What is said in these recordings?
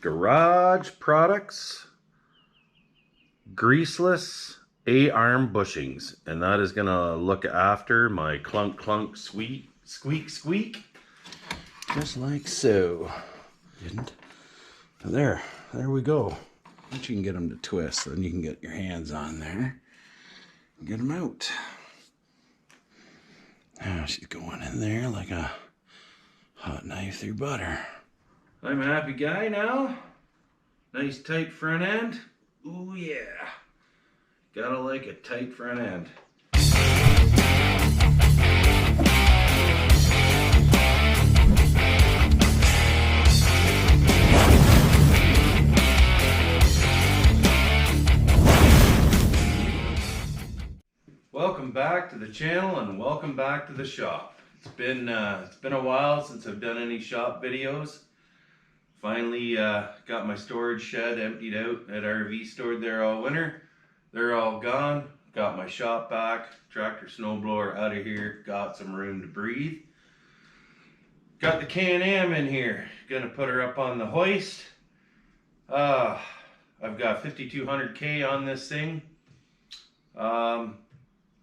Garage Products greaseless A-arm bushings, and that is gonna look after my clunk clunk squeak squeak, just like so. Didn't there we go. Once you can get them to twist, then you can get your hands on there and get them out. Now she's going in there like a hot knife through butter. I'm a happy guy now. Nice tight front end. Ooh yeah. Gotta like a tight front end. Welcome back to the channel and welcome back to the shop. It's been a while since I've done any shop videos. Finally got my storage shed emptied out at RV stored there all winter. They're all gone. Got my shop back, tractor snowblower out of here, got some room to breathe. Got the Can Am in here, gonna put her up on the hoist. I've got 5200K on this thing. I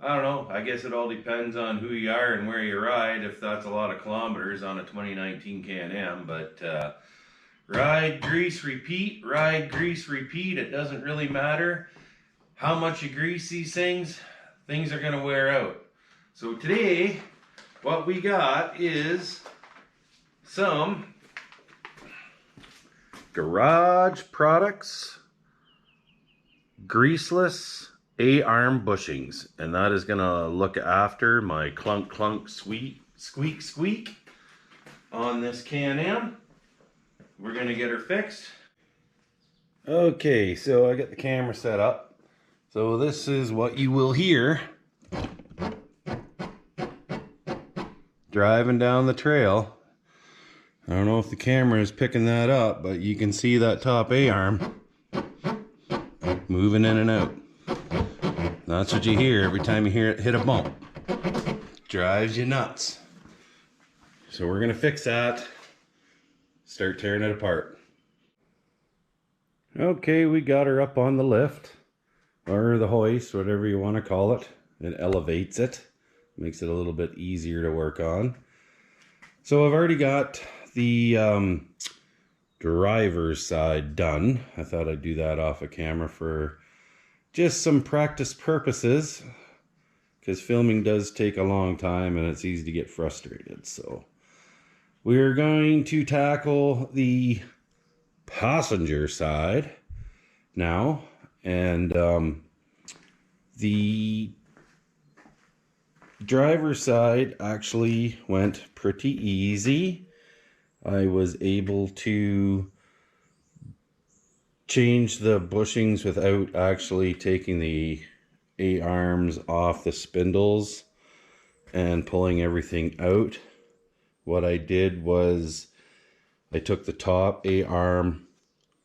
don't know, I guess it all depends on who you are and where you ride, if that's a lot of kilometers on a 2019 Can Am, but ride, grease, repeat, it doesn't really matter how much you grease these things are gonna wear out. So today, what we got is some Garage Products greaseless A-arm bushings, and that is gonna look after my clunk clunk squeak on this Can Am. We're gonna get her fixed. Okay, so I got the camera set up. So this is what you will hear driving down the trail. I don't know if the camera is picking that up, but you can see that top A-arm moving in and out. That's what you hear every time you hear it hit a bump. Drives you nuts. So we're gonna fix that, start tearing it apart. Okay, we got her up on the lift, or the hoist, whatever you want to call it. It elevates it, makes it a little bit easier to work on. So I've already got the driver's side done. I thought I'd do that off of camera for just some practice purposes, because filming does take a long time and it's easy to get frustrated. So we're going to tackle the passenger side now, and the driver's side actually went pretty easy. I was able to change the bushings without actually taking the A-arms off the spindles and pulling everything out. What I did was I took the top A-arm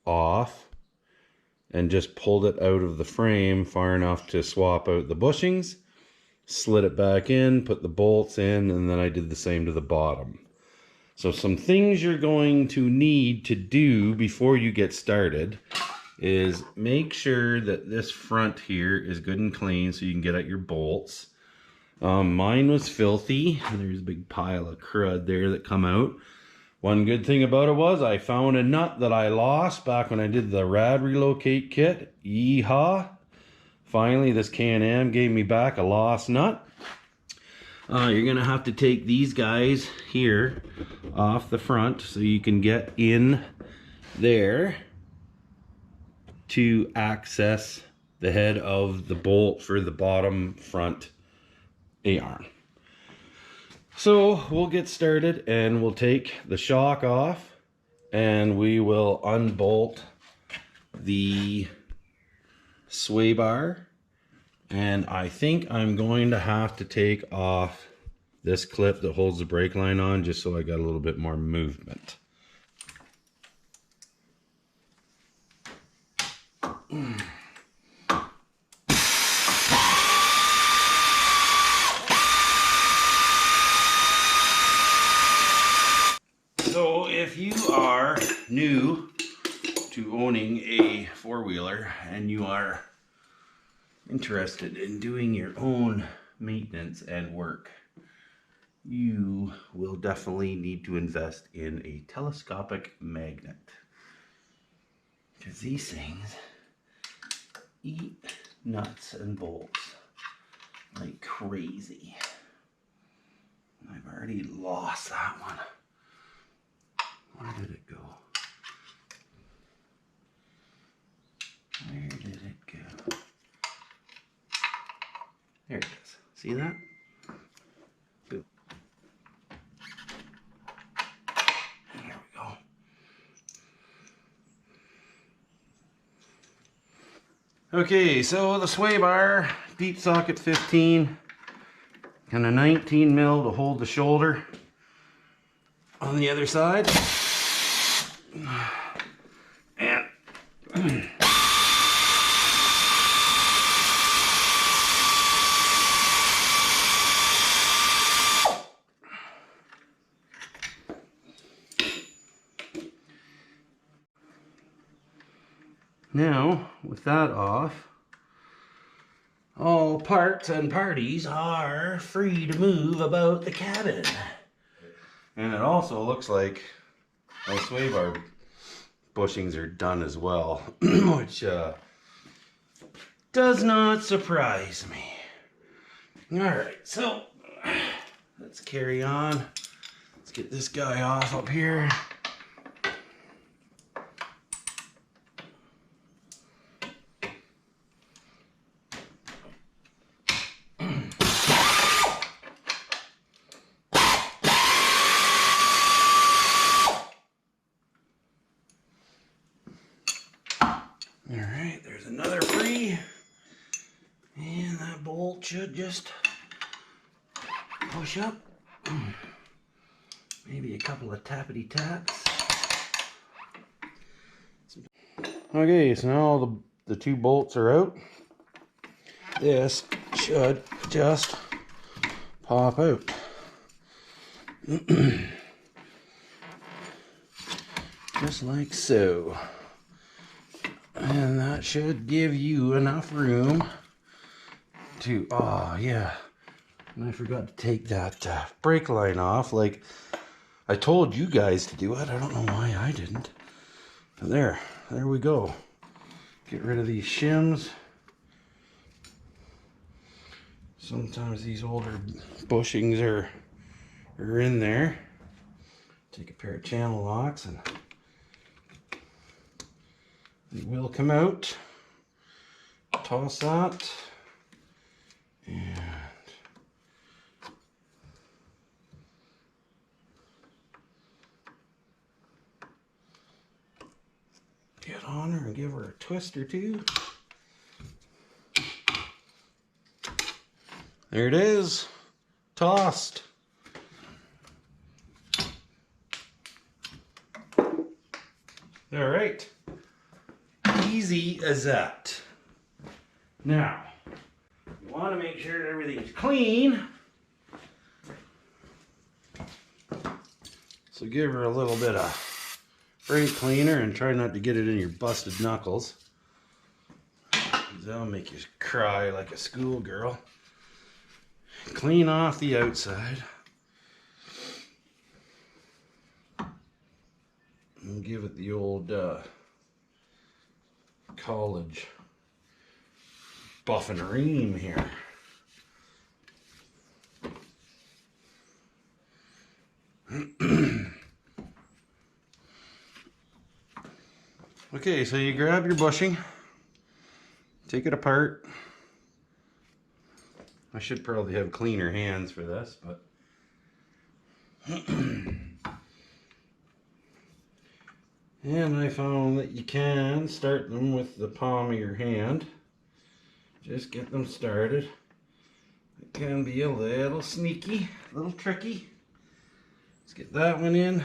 off and just pulled it out of the frame far enough to swap out the bushings, slid it back in, put the bolts in, and then I did the same to the bottom. So some things you're going to need to do before you get started is make sure that this front here is good and clean so you can get at your bolts. Mine was filthy. There's a big pile of crud there that come out. One good thing about it was I found a nut that I lost back when I did the rad relocate kit. Yeehaw! Finally, this Can Am gave me back a lost nut. You're gonna have to take these guys here off the front so you can get in there to access the head of the bolt for the bottom front A-arm. So we'll get started and we'll take the shock off and we will unbolt the sway bar. And I think I'm going to have to take off this clip that holds the brake line on just so I got a little bit more movement. So if you are new to owning a four-wheeler and you are interested in doing your own maintenance and work, you will definitely need to invest in a telescopic magnet, because these things eat nuts and bolts like crazy. I've already lost that one. Where did it go? Where did it go? There it is. See that? Boom. There we go. Okay, so the sway bar, deep socket 15, and a 19 mil to hold the shoulder on the other side. And now, with that off, all parts and parties are free to move about the cabin. And it also looks like my sway bar bushings are done as well, which does not surprise me. Alright, so let's carry on. Let's get this guy off up here. Alright, there's another free, and that bolt should just push up. Maybe a couple of tappity taps. Okay, so now the two bolts are out. This should just pop out. Just like so. And that should give you enough room to, oh yeah, and I forgot to take that brake line off like I told you guys to do it. I don't know why I didn't. But there we go. Get rid of these shims. Sometimes these older bushings are in there. Take a pair of channel locks and it will come out. Toss that. And get on her and give her a twist or two. There it is. Tossed. All right. Easy as that. Now, you want to make sure that everything's clean. So give her a little bit of brake cleaner and try not to get it in your busted knuckles. That'll make you cry like a schoolgirl. Clean off the outside. And give it the old college buff and ream here. Okay, so you grab your bushing, take it apart. I should probably have cleaner hands for this, but and I found that you can start them with the palm of your hand. Just get them started. It can be a little sneaky, a little tricky. Let's get that one in.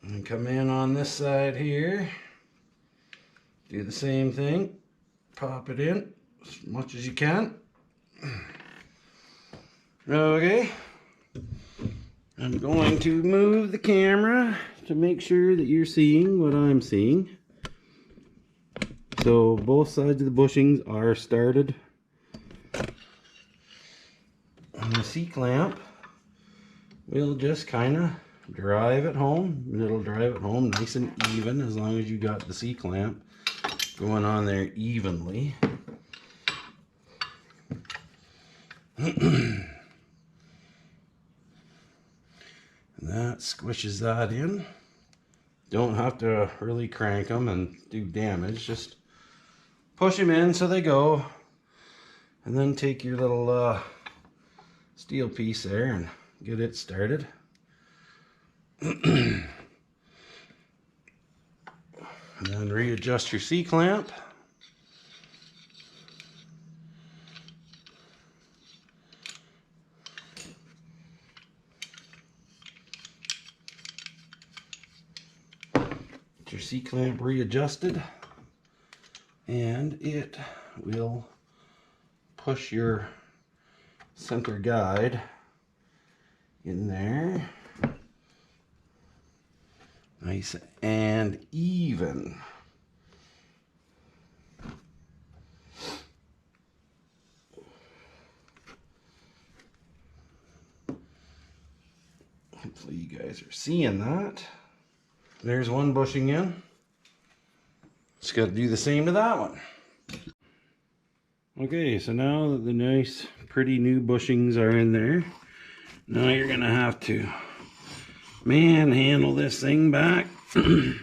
And come in on this side here. Do the same thing. Pop it in as much as you can. Okay. I'm going to move the camera to make sure that you're seeing what I'm seeing. So both sides of the bushings are started. And the C-clamp will just kind of drive it home. And it'll drive it home nice and even as long as you got the C-clamp going on there evenly. And that squishes that in. Don't have to really crank them and do damage. Just push them in so they go. And then take your little steel piece there and get it started. And then readjust your C-clamp. Get your C-clamp readjusted, and it will push your center guide in there nice and even. Hopefully you guys are seeing that. There's one bushing in. Just got to do the same to that one. Okay, so now that the nice pretty new bushings are in there, now you're gonna have to manhandle this thing back the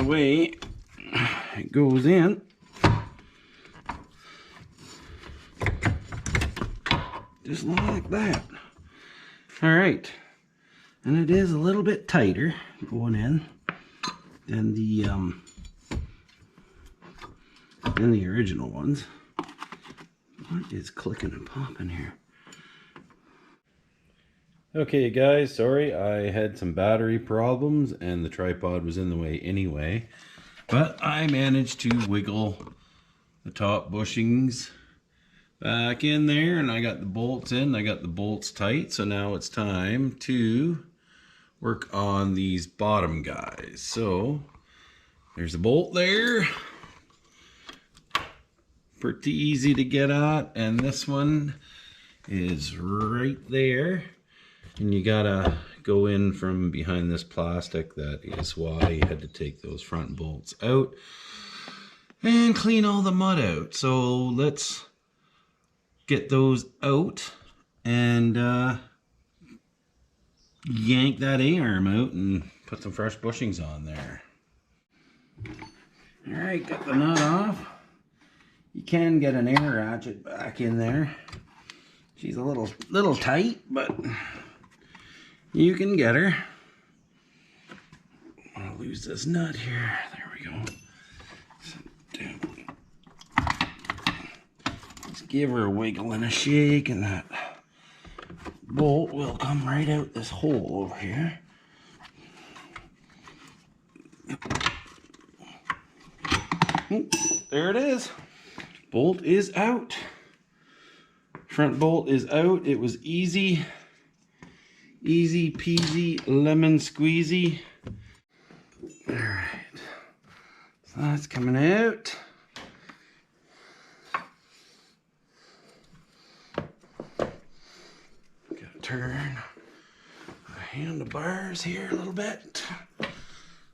way it goes in. Just like that. Alright, and it is a little bit tighter going in than the original ones. What is clicking and popping here? Okay guys, sorry, I had some battery problems and the tripod was in the way anyway, but I managed to wiggle the top bushings back in there, and I got the bolts in, I got the bolts tight, so now it's time to work on these bottom guys. So there's a bolt there, pretty easy to get at, and this one is right there, and you gotta go in from behind this plastic. That is why you had to take those front bolts out and clean all the mud out. So let's get those out and yank that A-arm out and put some fresh bushings on there. Alright, got the nut off. You can get an air ratchet back in there. She's a little tight, but you can get her. I'll lose this nut here. There we go. Let's give her a wiggle and a shake, and that bolt will come right out this hole over here. There it is. Bolt is out. Front bolt is out. It was easy. Easy peasy lemon squeezy. Alright. So that's coming out. Gotta turn the handlebars here a little bit,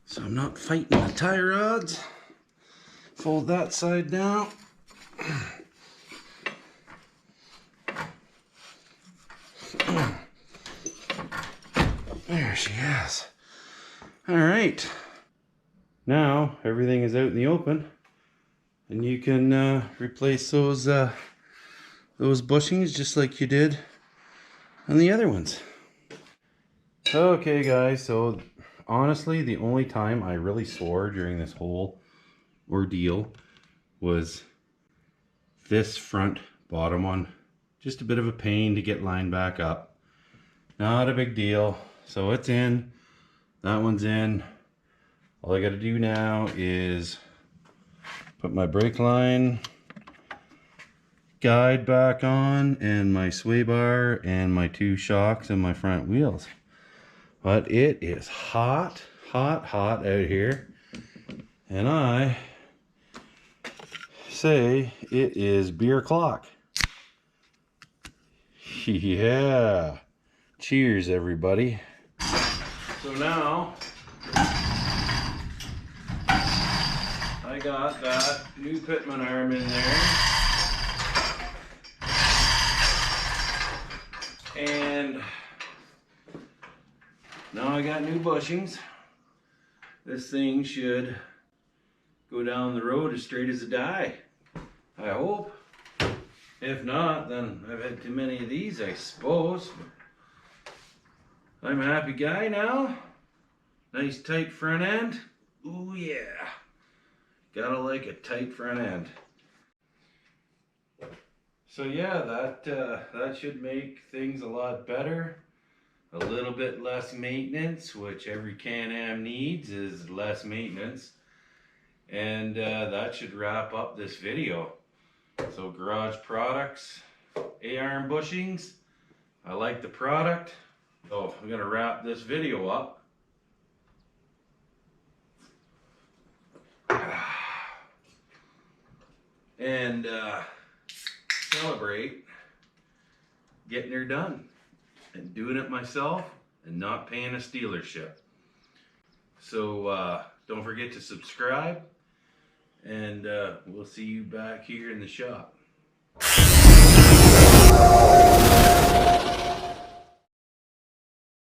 so I'm not fighting the tie rods. Fold that side down. There she is. Alright. Now everything is out in the open, and you can replace those bushings just like you did on the other ones. Okay guys, so honestly the only time I really swore during this whole ordeal was this front bottom one. Just a bit of a pain to get lined back up. Not a big deal. So it's in. That one's in. All I got to do now is put my brake line guide back on, and my sway bar, and my two shocks, and my front wheels. But it is hot, hot, hot out here. And I say it is beer o'clock. Yeah. Cheers, everybody. So now, I got that new Pitman arm in there. And now I got new bushings. This thing should go down the road as straight as a die. I hope. If not, then I've had too many of these, I suppose. I'm a happy guy now. Nice tight front end. Ooh yeah. Gotta like a tight front end. So yeah, that should make things a lot better. A little bit less maintenance, which every Can Am needs is less maintenance. And that should wrap up this video. So garage products, A-arm bushings. I like the product. So I'm gonna wrap this video up. And celebrate getting her done and doing it myself and not paying a dealership. So don't forget to subscribe, and we'll see you back here in the shop.